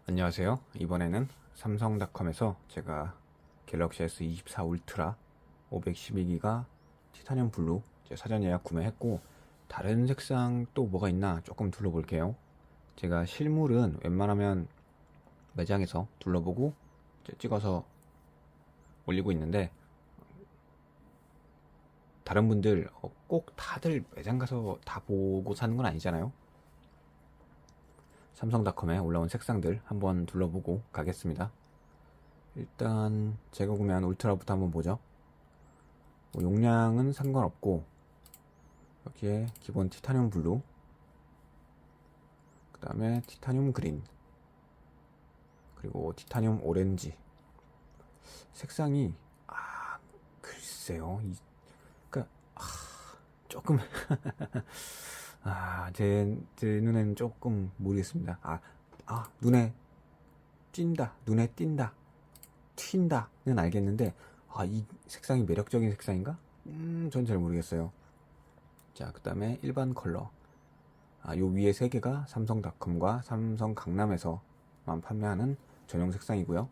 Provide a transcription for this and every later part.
안녕하세요. 이번에는 삼성닷컴에서 제가 갤럭시 S24 울트라 512기가 티타늄 블루 사전 예약 구매했고, 다른 색상 또 뭐가 있나 조금 둘러볼게요. 제가 실물은 웬만하면 매장에서 둘러보고 찍어서 올리고 있는데, 다른 분들 꼭 다들 매장 가서 다 보고 사는 건 아니잖아요. 삼성닷컴에 올라온 색상들 한번 둘러보고 가겠습니다. 일단 제가 구매한 울트라부터 한번 보죠. 용량은 상관없고, 여기에 기본 티타늄 블루, 그 다음에 티타늄 그린, 그리고 티타늄 오렌지. 색상이 글쎄요, 그러니까 조금 제 눈에는 조금 모르겠습니다. 눈에 띈다, 눈에 띈다, 튄다는 알겠는데, 이 색상이 매력적인 색상인가? 전 잘 모르겠어요. 자, 그 다음에 일반 컬러. 요 위에 세 개가 삼성닷컴과 삼성 강남에서만 판매하는 전용 색상이고요.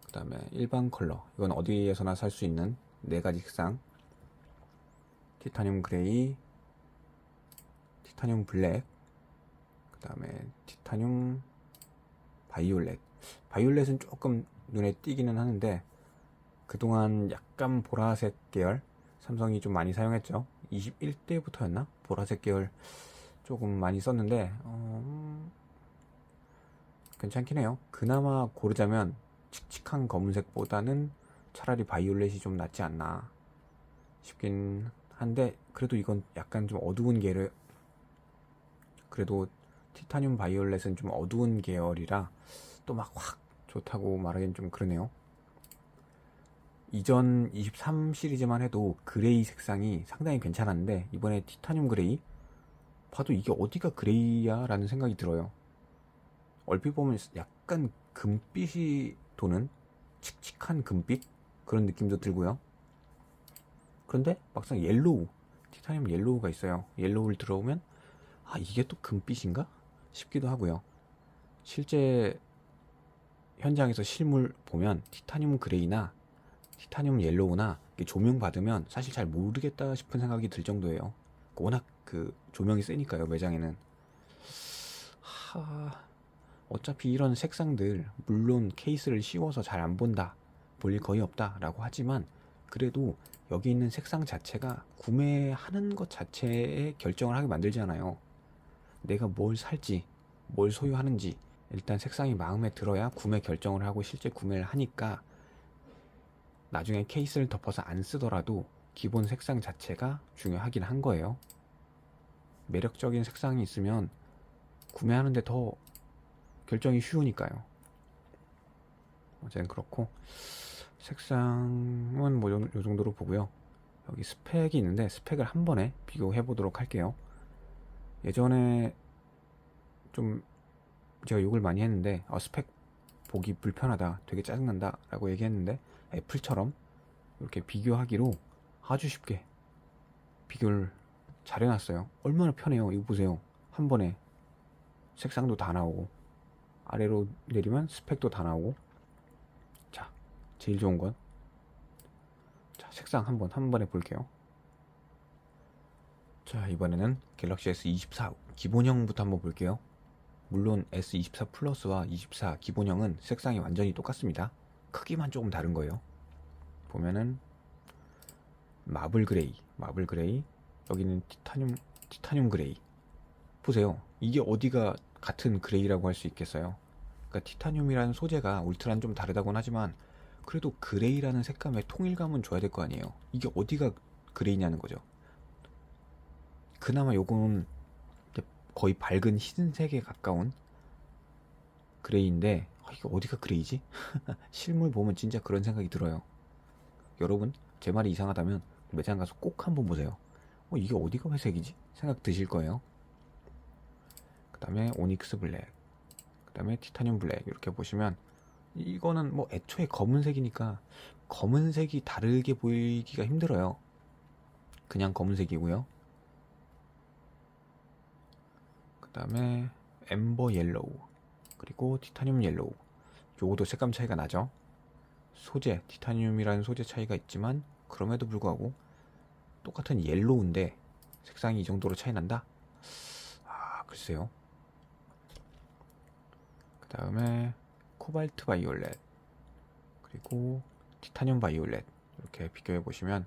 그 다음에 일반 컬러. 이건 어디에서나 살 수 있는 네 가지 색상. 티타늄 그레이, 티타늄 블랙, 그 다음에 티타늄 바이올렛. 바이올렛은 조금 눈에 띄기는 하는데, 그동안 약간 보라색 계열, 삼성이 좀 많이 사용했죠. 21대부터였나? 보라색 계열 조금 많이 썼는데, 괜찮긴 해요. 그나마 고르자면 칙칙한 검은색보다는 차라리 바이올렛이 좀 낫지 않나 싶긴 한데, 그래도 이건 약간 좀 어두운 계열, 그래도 티타늄 바이올렛은 좀 어두운 계열이라 또 막 확 좋다고 말하기엔 좀 그러네요. 이전 23 시리즈만 해도 그레이 색상이 상당히 괜찮았는데, 이번에 티타늄 그레이 봐도 이게 어디가 그레이야 라는 생각이 들어요. 얼핏 보면 약간 금빛이 도는 칙칙한 금빛 그런 느낌도 들고요. 그런데 막상 옐로우, 티타늄 옐로우가 있어요. 옐로우를 들어오면 이게 또 금빛인가 싶기도 하고요. 실제 현장에서 실물 보면 티타늄 그레이나 티타늄 옐로우나 조명 받으면 사실 잘 모르겠다 싶은 생각이 들 정도예요. 워낙 그 조명이 세니까요, 매장에는. 어차피 이런 색상들, 물론 케이스를 씌워서 잘 안 본다, 볼 일 거의 없다 라고 하지만, 그래도 여기 있는 색상 자체가 구매하는 것 자체에 결정을 하게 만들잖아요. 내가 뭘 살지, 뭘 소유하는지 일단 색상이 마음에 들어야 구매 결정을 하고 실제 구매를 하니까, 나중에 케이스를 덮어서 안 쓰더라도 기본 색상 자체가 중요하긴 한 거예요. 매력적인 색상이 있으면 구매하는데 더 결정이 쉬우니까요. 어쨌든 그렇고, 색상은 뭐 요 정도로 보고요. 여기 스펙이 있는데 스펙을 한 번에 비교해 보도록 할게요. 예전에 좀 제가 욕을 많이 했는데, 스펙 보기 불편하다, 되게 짜증난다 라고 얘기했는데, 애플처럼 이렇게 비교하기로 아주 쉽게 비교를 잘 해놨어요. 얼마나 편해요. 이거 보세요. 한 번에 색상도 다 나오고, 아래로 내리면 스펙도 다 나오고. 자, 제일 좋은 건, 자, 색상 한 번에 볼게요. 자, 이번에는 갤럭시 S24 기본형부터 한번 볼게요. 물론 S24 플러스와 24 기본형은 색상이 완전히 똑같습니다. 크기만 조금 다른 거예요. 보면은 마블 그레이, 여기는 티타늄 그레이. 보세요. 이게 어디가 같은 그레이라고 할 수 있겠어요? 그러니까 티타늄이라는 소재가 울트라는 좀 다르다고는 하지만, 그래도 그레이라는 색감의 통일감은 줘야 될 거 아니에요. 이게 어디가 그레이냐는 거죠. 그나마 요거는 거의 밝은 흰색에 가까운 그레이인데, 이게 어디가 그레이지? 실물 보면 진짜 그런 생각이 들어요. 여러분, 제 말이 이상하다면 매장 가서 꼭 한번 보세요. 이게 어디가 회색이지? 생각 드실 거예요. 그 다음에 오닉스 블랙, 그 다음에 티타늄 블랙, 이렇게 보시면 이거는 뭐 애초에 검은색이니까 검은색이 다르게 보이기가 힘들어요. 그냥 검은색이고요. 그 다음에 엠버 옐로우, 그리고 티타늄 옐로우. 요것도 색감 차이가 나죠. 소재, 티타늄이라는 소재 차이가 있지만 그럼에도 불구하고 똑같은 옐로우인데 색상이 이 정도로 차이 난다? 아, 글쎄요. 그 다음에 코발트 바이올렛, 그리고 티타늄 바이올렛 이렇게 비교해 보시면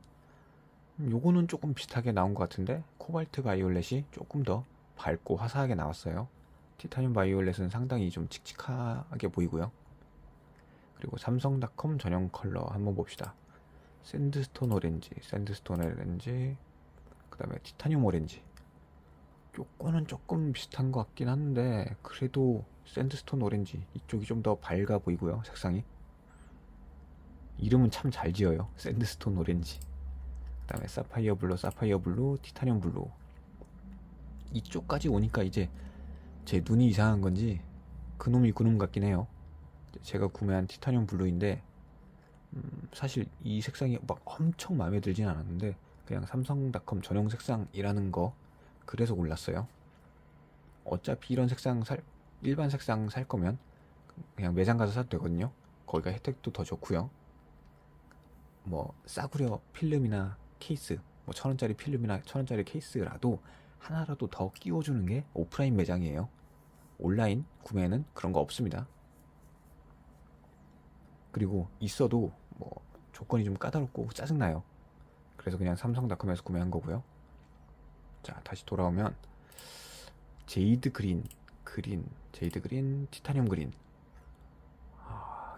요거는 조금 비슷하게 나온 것 같은데 코발트 바이올렛이 조금 더 밝고 화사하게 나왔어요. 티타늄 바이올렛은 상당히 좀 칙칙하게 보이고요. 그리고 삼성닷컴 전용 컬러 한번 봅시다. 샌드스톤 오렌지, 그 다음에 티타늄 오렌지. 요거는 조금 비슷한 것 같긴 한데 그래도 샌드스톤 오렌지 이쪽이 좀 더 밝아 보이고요. 색상이. 이름은 참 잘 지어요. 샌드스톤 오렌지. 그 다음에 사파이어 블루, 티타늄 블루. 이쪽까지 오니까 이제 제 눈이 이상한 건지 그놈이 그놈 같긴 해요. 제가 구매한 티타늄 블루인데 사실 이 색상이 막 엄청 마음에 들진 않았는데 그냥 삼성닷컴 전용 색상이라는 거 그래서 골랐어요. 어차피 이런 색상 일반 색상 살 거면 그냥 매장 가서 사도 되거든요. 거기가 혜택도 더 좋고요. 뭐 싸구려 필름이나 케이스, 뭐 1,000원짜리 필름이나 1,000원짜리 케이스라도 하나라도 더 끼워주는 게 오프라인 매장이에요. 온라인 구매는 그런 거 없습니다. 그리고 있어도 뭐 조건이 좀 까다롭고 짜증나요. 그래서 그냥 삼성닷컴에서 구매한 거고요. 자, 다시 돌아오면 제이드 그린, 티타늄 그린.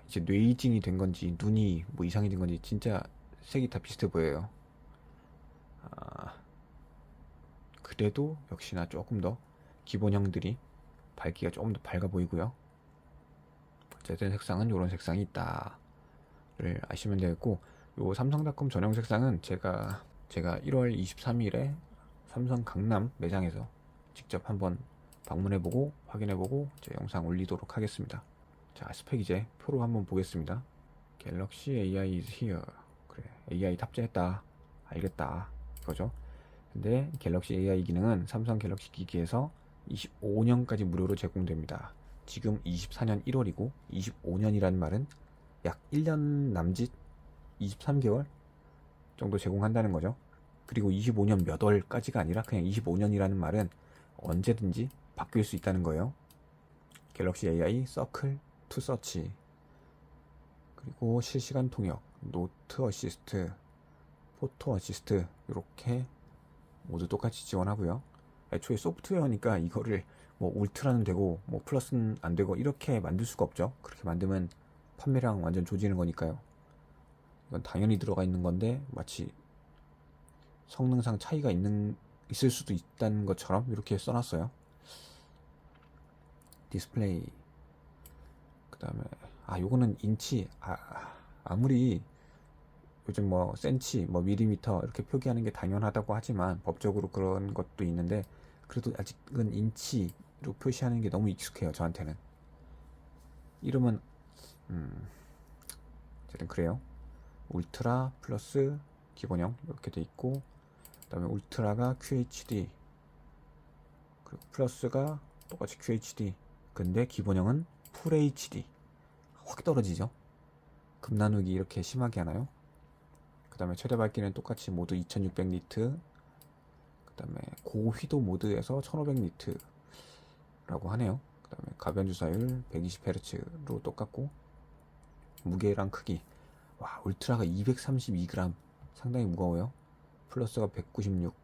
이제 뇌이징이 된 건지 눈이 뭐 이상이 된 건지 진짜 색이 다 비슷해 보여요. 그래도 역시나 조금 더 기본형들이 밝기가 조금 더 밝아 보이고요. 어쨌든 색상은 이런 색상이 있다를 아시면 되겠고, 요 삼성닷컴 전용 색상은 제가 1월 23일에 삼성 강남 매장에서 직접 한번 방문해보고 확인해보고 제 영상 올리도록 하겠습니다. 자, 스펙 이제 표로 한번 보겠습니다. 갤럭시 AI is here. 그래, AI 탑재했다. 알겠다. 이거죠. 근데 갤럭시 AI 기능은 삼성 갤럭시 기기에서 25년까지 무료로 제공됩니다. 지금 24년 1월이고 25년이라는 말은 약 1년 남짓 23개월 정도 제공한다는 거죠. 그리고 25년 몇 월까지가 아니라 그냥 25년이라는 말은 언제든지 바뀔 수 있다는 거예요. 갤럭시 AI 서클 투 서치, 그리고 실시간 통역, 노트 어시스트, 포토 어시스트 이렇게 모두 똑같이 지원하고요. 애초에 소프트웨어니까 이거를 뭐 울트라는 되고 뭐 플러스는 안 되고 이렇게 만들 수가 없죠. 그렇게 만들면 판매량 완전 조지는 거니까요. 이건 당연히 들어가 있는 건데 마치 성능상 차이가 있을 수도 있다는 것처럼 이렇게 써놨어요. 디스플레이. 그 다음에 요거는 인치. 아무리 요즘 뭐 센치, 뭐 밀리미터 이렇게 표기하는 게 당연하다고 하지만 법적으로 그런 것도 있는데 그래도 아직은 인치로 표시하는 게 너무 익숙해요, 저한테는. 이름은 어쨌든 그래요. 울트라 플러스 기본형 이렇게 돼 있고, 그 다음에 울트라가 QHD, 그리고 플러스가 똑같이 QHD, 근데 기본형은 풀 HD. 확 떨어지죠. 급나누기 이렇게 심하게 하나요? 그 다음에 최대 밝기는 똑같이 모두 2600니트, 그 다음에 고휘도 모드에서 1500니트라고 하네요. 그 다음에 가변 주사율 120Hz로 똑같고, 무게랑 크기, 와, 울트라가 232g, 상당히 무거워요. 플러스가 196,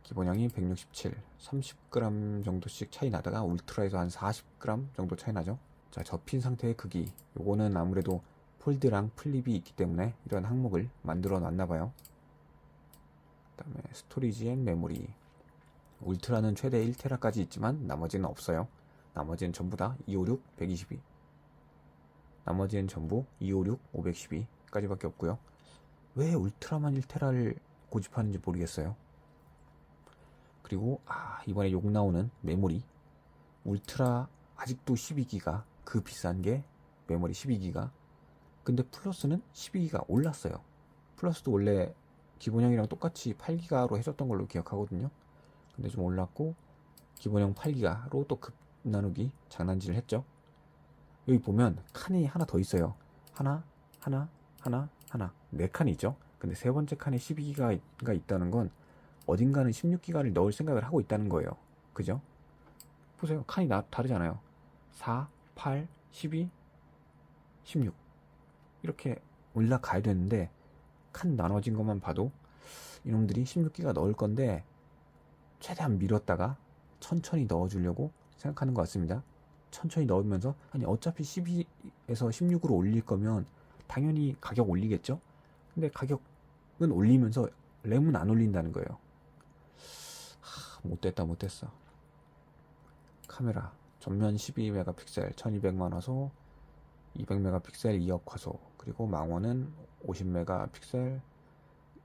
기본형이 167, 30g 정도씩 차이 나다가 울트라에서 한 40g 정도 차이 나죠. 자, 접힌 상태의 크기, 요거는 아무래도 폴드랑 플립이 있기 때문에 이런 항목을 만들어 놨나봐요. 그 다음에 스토리지 앤 메모리, 울트라는 최대 1테라까지 있지만 나머지는 없어요. 나머지는 전부 다 256, 122, 나머지는 전부 256, 512까지밖에 없고요. 왜 울트라만 1테라를 고집하는지 모르겠어요. 그리고 이번에 욕 나오는 메모리, 울트라 아직도 12기가, 그 비싼 게 메모리 12기가. 근데 플러스는 12기가 올랐어요. 플러스도 원래 기본형이랑 똑같이 8기가로 해줬던 걸로 기억하거든요. 근데 좀 올랐고 기본형 8기가로 또 나누기 장난질을 했죠. 여기 보면 칸이 하나 더 있어요. 하나, 하나, 하나, 하나. 네 칸이 있죠. 근데 세 번째 칸에 12기가가 있다는 건 어딘가는 16기가를 넣을 생각을 하고 있다는 거예요. 그죠? 보세요. 칸이 다르잖아요. 4, 8, 12, 16. 이렇게 올라가야 되는데 칸 나눠진 것만 봐도 이놈들이 16기가 넣을 건데 최대한 미뤘다가 천천히 넣어주려고 생각하는 것 같습니다. 천천히 넣으면서 아니 어차피 12에서 16으로 올릴 거면 당연히 가격 올리겠죠? 근데 가격은 올리면서 램은 안 올린다는 거예요. 못됐어. 카메라 전면 12메가픽셀 1200만 화소 200메가픽셀 2억 화소 그리고 망원은 50메가픽셀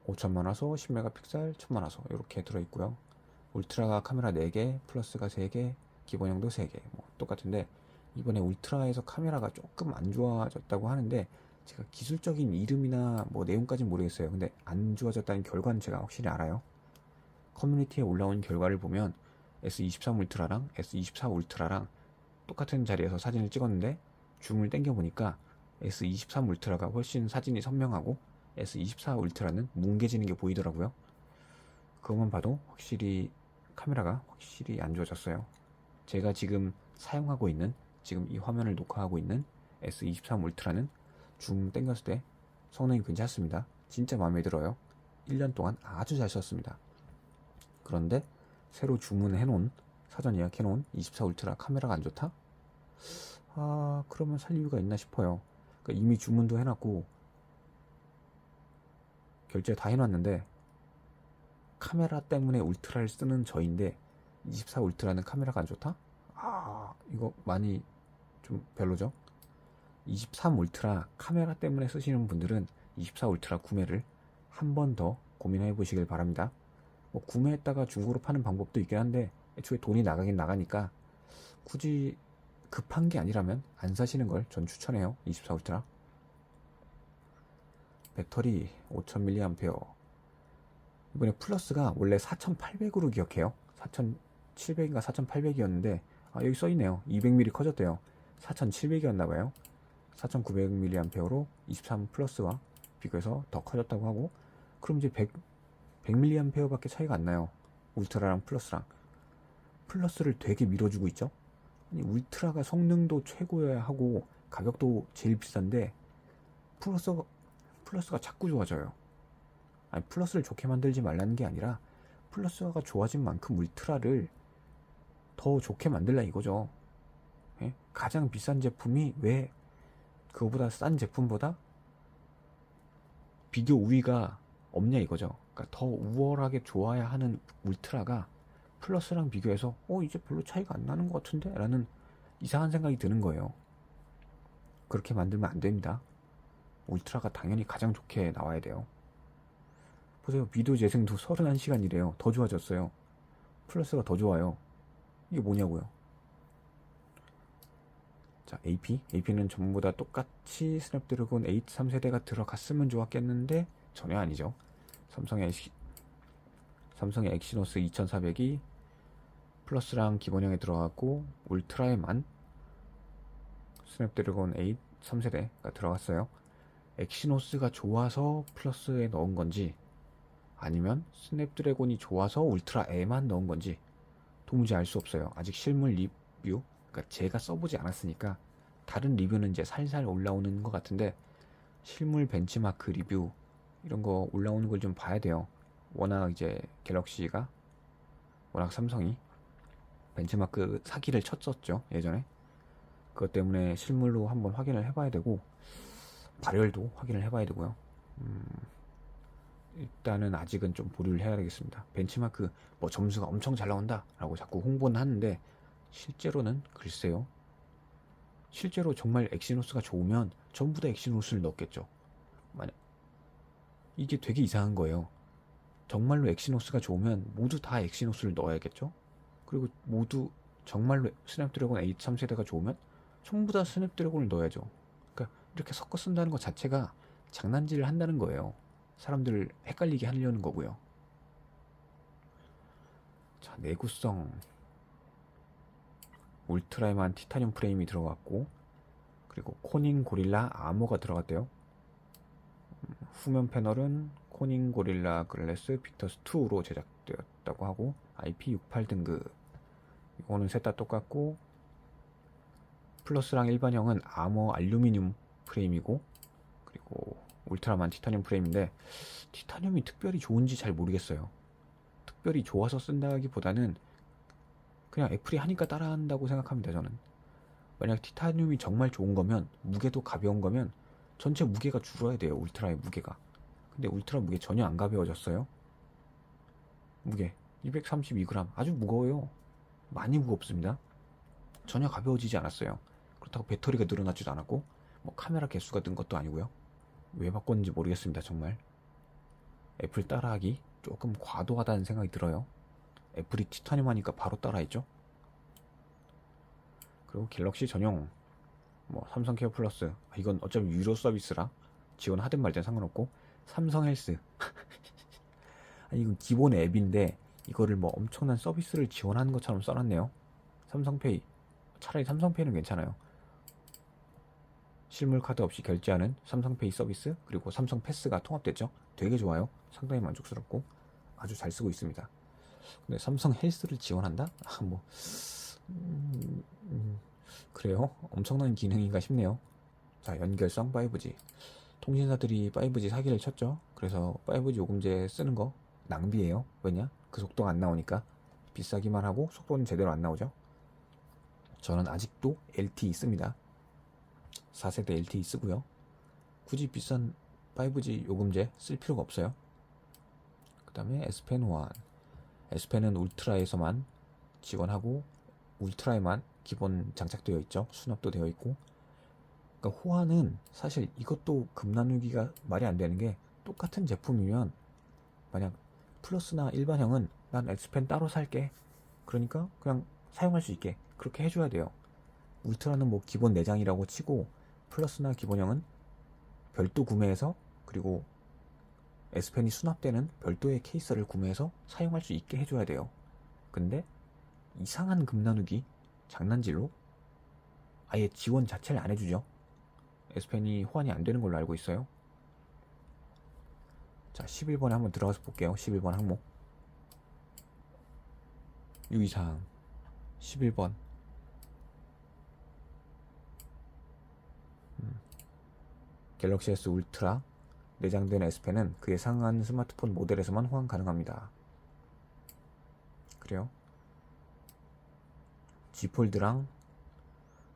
5000만 화소 10메가픽셀 1000만 화소 이렇게 들어있고요. 울트라가 카메라 4개 플러스가 3개 기본형도 3개 뭐 똑같은데 이번에 울트라에서 카메라가 조금 안 좋아졌다고 하는데 제가 기술적인 이름이나 뭐 내용까지는 모르겠어요. 근데 안 좋아졌다는 결과는 제가 확실히 알아요. 커뮤니티에 올라온 결과를 보면 S23 울트라랑 S24 울트라랑 똑같은 자리에서 사진을 찍었는데 줌을 당겨 보니까 S23 울트라가 훨씬 사진이 선명하고 S24 울트라는 뭉개지는 게 보이더라고요. 그것만 봐도 확실히 카메라가 확실히 안 좋아졌어요. 제가 지금 사용하고 있는 지금 이 화면을 녹화하고 있는 S23 울트라는 줌 당겼을 때 성능이 괜찮습니다. 진짜 마음에 들어요. 1년 동안 아주 잘 썼습니다. 그런데 새로 주문해놓은 사전 예약해놓은 24 울트라 카메라가 안 좋다? 그러면 살 이유가 있나 싶어요. 그러니까 이미 주문도 해놨고 결제 다 해놨는데 카메라 때문에 울트라를 쓰는 저인데 24 울트라는 카메라가 안 좋다? 이거 많이 좀 별로죠? 23 울트라 카메라 때문에 쓰시는 분들은 24 울트라 구매를 한 번 더 고민해 보시길 바랍니다. 뭐 구매했다가 중고로 파는 방법도 있긴 한데 애초에 돈이 나가긴 나가니까 굳이 급한 게 아니라면 안 사시는 걸 전 추천해요. 24 울트라. 배터리 5000mAh. 이번에 플러스가 원래 4800으로 기억해요. 4700인가 4800이었는데 여기 써있네요. 200mAh 커졌대요. 4700이었나봐요. 4900mAh로 23 플러스와 비교해서 더 커졌다고 하고 그럼 이제 100mAh 밖에 차이가 안 나요. 울트라랑 플러스랑. 플러스를 되게 밀어주고 있죠. 아니 울트라가 성능도 최고여야 하고 가격도 제일 비싼데 플러스가 자꾸 좋아져요. 아니 플러스를 좋게 만들지 말라는 게 아니라 플러스가 좋아진 만큼 울트라를 더 좋게 만들라 이거죠. 예? 가장 비싼 제품이 왜 그거보다 싼 제품보다 비교 우위가 없냐 이거죠. 그러니까 더 우월하게 좋아야 하는 울트라가 플러스랑 비교해서 이제 별로 차이가 안 나는 것 같은데? 라는 이상한 생각이 드는 거예요. 그렇게 만들면 안 됩니다. 울트라가 당연히 가장 좋게 나와야 돼요. 보세요. 비디오 재생도 31시간이래요. 더 좋아졌어요. 플러스가 더 좋아요. 이게 뭐냐고요. 자, AP는 전부 다 똑같이 스냅드래곤 8 3세대가 들어갔으면 좋았겠는데 전혀 아니죠. 삼성의 엑시노스 2400이 플러스랑 기본형에 들어갔고 울트라에만 스냅드래곤 8 3세대가 들어갔어요. 엑시노스가 좋아서 플러스에 넣은 건지 아니면 스냅드래곤이 좋아서 울트라에만 넣은 건지 도무지 알 수 없어요. 아직 실물 리뷰, 그러니까 제가 써보지 않았으니까 다른 리뷰는 이제 살살 올라오는 것 같은데 실물 벤치마크 리뷰 이런 거 올라오는 걸 좀 봐야 돼요. 워낙 이제 갤럭시가 워낙 삼성이 벤치마크 사기를 쳤었죠 예전에. 그것 때문에 실물로 한번 확인을 해봐야 되고 발열도 확인을 해봐야 되고요. 일단은 아직은 좀 보류를 해야 되겠습니다. 벤치마크 뭐 점수가 엄청 잘 나온다 라고 자꾸 홍보는 하는데 실제로는 글쎄요. 실제로 정말 엑시노스가 좋으면 전부 다 엑시노스를 넣겠죠. 이게 되게 이상한 거예요. 정말로 엑시노스가 좋으면 모두 다 엑시노스를 넣어야겠죠. 그리고 모두 정말로 스냅드래곤 8 3세대가 좋으면 전부 다 스냅드래곤을 넣어야죠. 그러니까 이렇게 섞어 쓴다는 것 자체가 장난질을 한다는 거예요. 사람들을 헷갈리게 하려는 거고요. 자, 내구성 울트라에만 티타늄 프레임이 들어갔고, 그리고 코닝 고릴라 아머가 들어갔대요. 후면 패널은 코닝 고릴라 글래스 빅터스 2로 제작되었다고 하고, IP68 등급. 이거는 셋 다 똑같고, 플러스랑 일반형은 아머 알루미늄 프레임이고, 그리고 울트라만 티타늄 프레임인데, 티타늄이 특별히 좋은지 잘 모르겠어요. 특별히 좋아서 쓴다기보다는 그냥 애플이 하니까 따라한다고 생각합니다. 저는 만약 티타늄이 정말 좋은 거면, 무게도 가벼운 거면 전체 무게가 줄어야 돼요. 울트라의 무게가. 근데 울트라 무게 전혀 안 가벼워졌어요. 무게 232g, 아주 무거워요. 많이 무겁습니다. 전혀 가벼워지지 않았어요. 그렇다고 배터리가 늘어나지도 않았고, 뭐 카메라 개수가 는 것도 아니고요. 왜 바꿨는지 모르겠습니다. 정말 애플 따라하기 조금 과도하다는 생각이 들어요. 애플이 티타늄 하니까 바로 따라했죠. 그리고 갤럭시 전용 뭐 삼성 케어 플러스, 이건 어차피 유료 서비스라 지원하든 말든 상관없고, 삼성 헬스 아니 이건 기본 앱인데 이거를 뭐 엄청난 서비스를 지원하는 것처럼 써놨네요. 삼성페이, 차라리 삼성페이는 괜찮아요. 실물 카드 없이 결제하는 삼성페이 서비스, 그리고 삼성 패스가 통합됐죠. 되게 좋아요. 상당히 만족스럽고 아주 잘 쓰고 있습니다. 근데 삼성 헬스를 지원한다? 뭐 그래요? 엄청난 기능인가 싶네요. 자, 연결성 5G. 통신사들이 5G 사기를 쳤죠. 그래서 5G 요금제 쓰는 거 낭비예요. 왜냐? 그 속도가 안 나오니까. 비싸기만 하고 속도는 제대로 안 나오죠. 저는 아직도 LTE 씁니다. 4세대 LTE 쓰고요. 굳이 비싼 5G 요금제 쓸 필요가 없어요. 그 다음에 S펜 1. S펜은 울트라에서만 지원하고, 울트라에만 기본 장착되어 있죠. 수납도 되어 있고. 그러니까 호환은 사실 이것도 급 나누기가 말이 안 되는 게, 똑같은 제품이면 만약 플러스나 일반형은 난 S펜 따로 살게, 그러니까 그냥 사용할 수 있게 그렇게 해줘야 돼요. 울트라는 뭐 기본 내장이라고 치고, 플러스나 기본형은 별도 구매해서, 그리고 S펜이 수납되는 별도의 케이스를 구매해서 사용할 수 있게 해줘야 돼요. 근데 이상한 급 나누기 장난질로 아예 지원 자체를 안 해주죠. S펜이 호환이 안 되는 걸로 알고 있어요. 자, 11번에 한번 들어가서 볼게요. 11번 항목 유의사항 11번. 갤럭시 S 울트라 내장된 S펜은 그에 상한 스마트폰 모델에서만 호환 가능합니다. 그래요? G폴드랑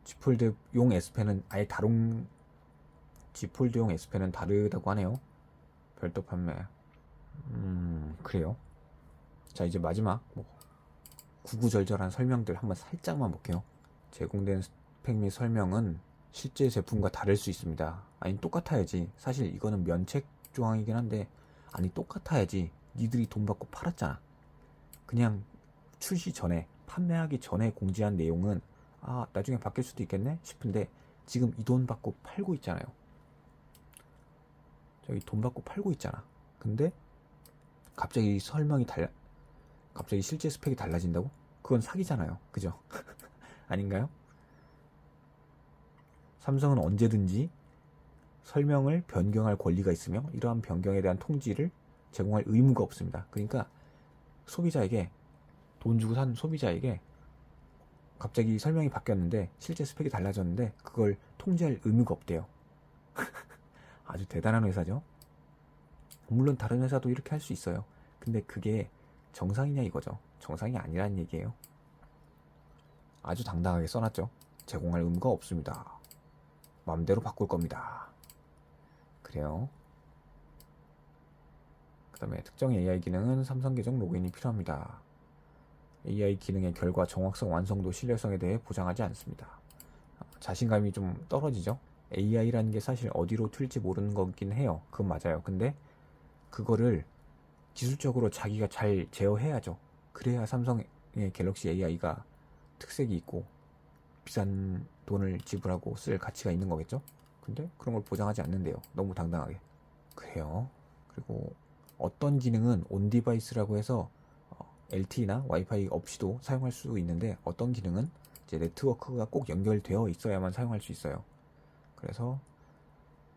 G폴드용 S펜은 아예 다른, G폴드용 S펜은 다르다고 하네요. 별도 판매. 그래요. 자, 이제 마지막 구구절절한 설명들 한번 살짝만 볼게요. 제공된 스펙 및 설명은 실제 제품과 다를 수 있습니다. 아니 똑같아야지. 사실 이거는 면책 조항이긴 한데, 아니 똑같아야지. 니들이 돈 받고 팔았잖아. 그냥 출시 전에, 판매하기 전에 공지한 내용은 나중에 바뀔 수도 있겠네 싶은데, 지금 이 돈 받고 팔고 있잖아요. 저기 돈 받고 팔고 있잖아. 근데 갑자기 갑자기 실제 스펙이 달라진다고? 그건 사기잖아요. 그죠? 아닌가요? 삼성은 언제든지 설명을 변경할 권리가 있으며, 이러한 변경에 대한 통지를 제공할 의무가 없습니다. 그러니까 소비자에게, 돈 주고 산 소비자에게 갑자기 설명이 바뀌었는데 실제 스펙이 달라졌는데 그걸 통지할 의무가 없대요. 아주 대단한 회사죠. 물론 다른 회사도 이렇게 할 수 있어요. 근데 그게 정상이냐 이거죠. 정상이 아니라는 얘기예요. 아주 당당하게 써놨죠. 제공할 의무가 없습니다. 마음대로 바꿀 겁니다. 그래요. 그 다음에 특정 AI 기능은 삼성 계정 로그인이 필요합니다. AI 기능의 결과 정확성, 완성도, 신뢰성에 대해 보장하지 않습니다. 자신감이 좀 떨어지죠. AI라는 게 사실 어디로 튈지 모르는 거긴 해요. 그건 맞아요. 근데 그거를 기술적으로 자기가 잘 제어해야죠. 그래야 삼성의 갤럭시 AI가 특색이 있고 비싼 돈을 지불하고 쓸 가치가 있는 거겠죠. 근데 그런 걸 보장하지 않는데요. 너무 당당하게. 그래요. 그리고 어떤 기능은 온 디바이스라고 해서 LTE나 와이파이 없이도 사용할 수 있는데, 어떤 기능은 이제 네트워크가 꼭 연결되어 있어야만 사용할 수 있어요. 그래서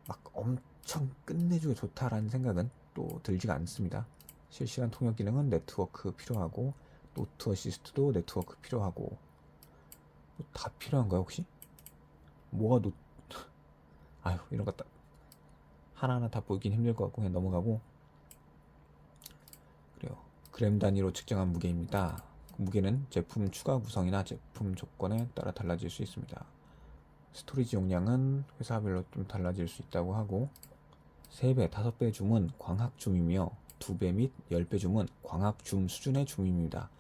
막 엄청 끝내주고 좋다라는 생각은 또 들지가 않습니다. 실시간 통역 기능은 네트워크 필요하고, 노트 어시스트도 네트워크 필요하고, 다 필요한가요 혹시? 뭐가 아유, 이런 거 하나하나 다 보이긴 힘들 것 같고 그냥 넘어가고. 그래요. 그램 단위로 측정한 무게입니다. 무게는 제품 추가 구성이나 제품 조건에 따라 달라질 수 있습니다. 스토리지 용량은 회사별로 좀 달라질 수 있다고 하고, 3배, 5배 줌은 광학 줌이며 2배 및 10배 줌은 광학 줌 수준의 줌입니다.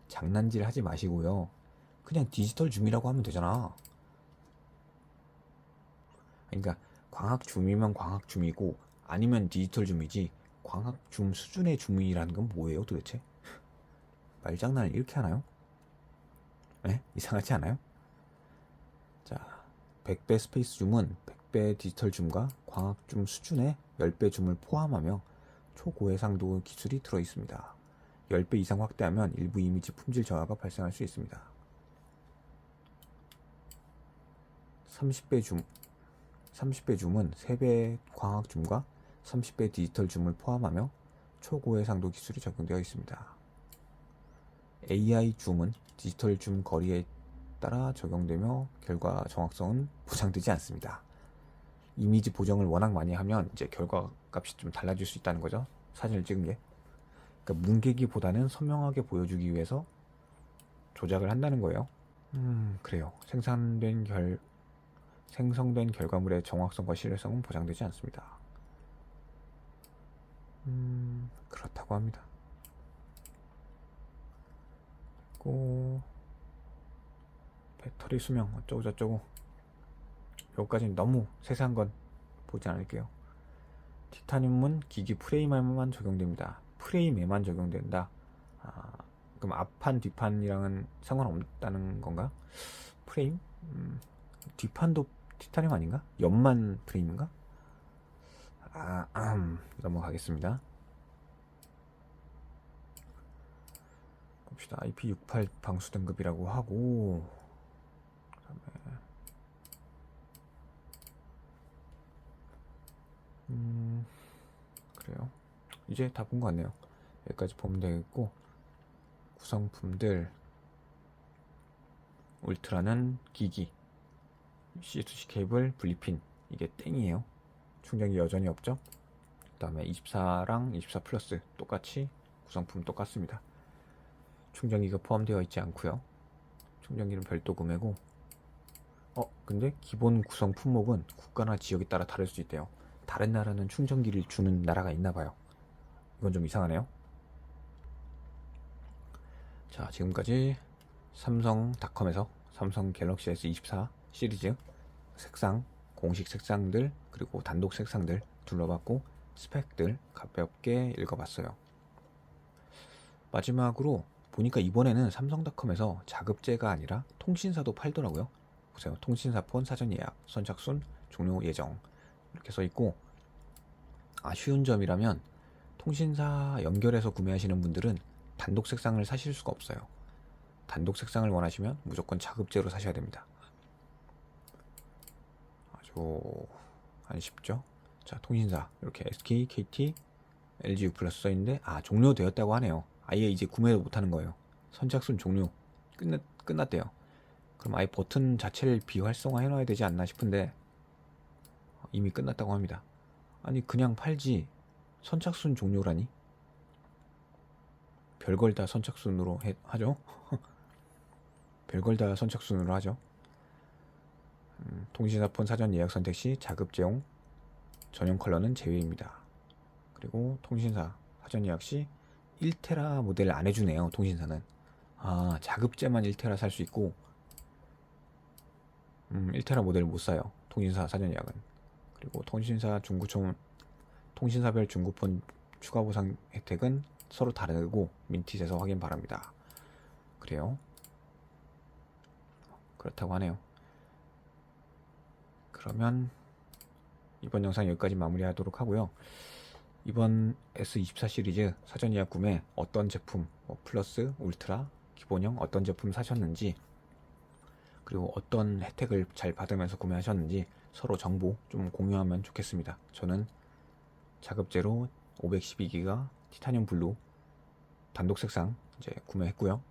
장난질 하지 마시고요. 그냥 디지털 줌이라고 하면 되잖아. 그러니까 광학 줌이면 광학 줌이고 아니면 디지털 줌이지, 광학 줌 수준의 줌이라는 건 뭐예요 도대체? 말장난을 이렇게 하나요? 네? 이상하지 않아요? 자, 100배 스페이스 줌은 100배 디지털 줌과 광학 줌 수준의 10배 줌을 포함하며 초고해상도 기술이 들어있습니다. 10배 이상 확대하면 일부 이미지 품질 저하가 발생할 수 있습니다. 30배 줌 30배 줌은 3배 광학 줌과 30배 디지털 줌을 포함하며 초고해상도 기술이 적용되어 있습니다. AI 줌은 디지털 줌 거리에 따라 적용되며 결과 정확성은 보장되지 않습니다. 이미지 보정을 워낙 많이 하면 이제 결과 값이 좀 달라질 수 있다는 거죠. 사진을 찍은 게. 그러니까 뭉개기보다는 선명하게 보여주기 위해서 조작을 한다는 거예요. 그래요. 생성된 결과물의 정확성과 신뢰성은 보장되지 않습니다. 그렇다고 합니다. 고 배터리 수명 어쩌고 저쩌고, 여기까지는 너무 세세한 건 보지 않을게요. 티타늄은 기기 프레임에만 적용됩니다. 프레임에만 적용된다. 그럼 앞판 뒷판이랑은 상관없다는 건가? 프레임? 뒷판도 티타늄 아닌가? 옆만 프레임인가? 넘어가겠습니다. 봅시다. IP68 방수 등급이라고 하고, 그다음에 그래요. 이제 다 본 것 같네요. 여기까지 보면 되겠고, 구성품들, 울트라는 기기, C2C 케이블, 분리핀, 이게 땡이에요. 충전기 여전히 없죠. 그 다음에 24랑 24 플러스 똑같이 구성품 똑같습니다. 충전기가 포함되어 있지 않고요. 충전기는 별도 구매고, 근데 기본 구성 품목은 국가나 지역에 따라 다를 수 있대요. 다른 나라는 충전기를 주는 나라가 있나봐요. 이건 좀 이상하네요. 자, 지금까지 삼성닷컴에서 삼성 갤럭시 S24 시리즈 색상, 공식 색상들, 그리고 단독 색상들 둘러봤고, 스펙들 가볍게 읽어봤어요. 마지막으로 보니까 이번에는 삼성닷컴에서 자급제가 아니라 통신사도 팔더라고요. 보세요. 통신사 폰 사전 예약, 선착순 종료 예정 이렇게 써있고, 아쉬운 점이라면 통신사 연결해서 구매하시는 분들은 단독 색상을 사실 수가 없어요. 단독 색상을 원하시면 무조건 자급제로 사셔야 됩니다. 아주 안 쉽죠? 자, 통신사 이렇게 SK, KT, LG U 플러스 써있는데 종료되었다고 하네요. 아예 이제 구매도 못하는 거예요. 선착순 종료 끝났대요. 그럼 아예 버튼 자체를 비활성화 해놔야 되지 않나 싶은데 이미 끝났다고 합니다. 아니 그냥 팔지 선착순 종료라니? 별걸 다 선착순으로 하죠? 별걸 다 선착순으로 하죠. 통신사 폰 사전 예약 선택 시 자급제용 전용 컬러는 제외입니다. 그리고 통신사 사전 예약 시 1테라 모델을 안 해주네요. 통신사는 자급제만 1테라 살 수 있고 1테라 모델을 못 사요. 통신사 사전 예약은. 그리고 통신사별 중고폰 추가 보상 혜택은 서로 다르고 민티에서 확인 바랍니다. 그래요. 그렇다고 하네요. 그러면 이번 영상 여기까지 마무리하도록 하고요. 이번 S24 시리즈 사전 예약 구매 어떤 제품, 플러스, 울트라, 기본형 어떤 제품 사셨는지, 그리고 어떤 혜택을 잘 받으면서 구매하셨는지 서로 정보 좀 공유하면 좋겠습니다. 저는 자급제로 512기가 티타늄 블루 단독 색상 이제 구매했고요.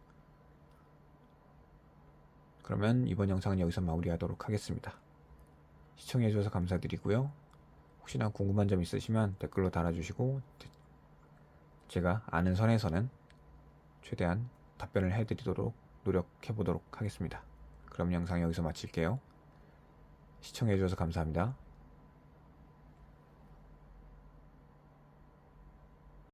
그러면 이번 영상은 여기서 마무리하도록 하겠습니다. 시청해주셔서 감사드리고요. 혹시나 궁금한 점 있으시면 댓글로 달아주시고 제가 아는 선에서는 최대한 답변을 해드리도록 노력해보도록 하겠습니다. 그럼 영상 여기서 마칠게요. 시청해주셔서 감사합니다.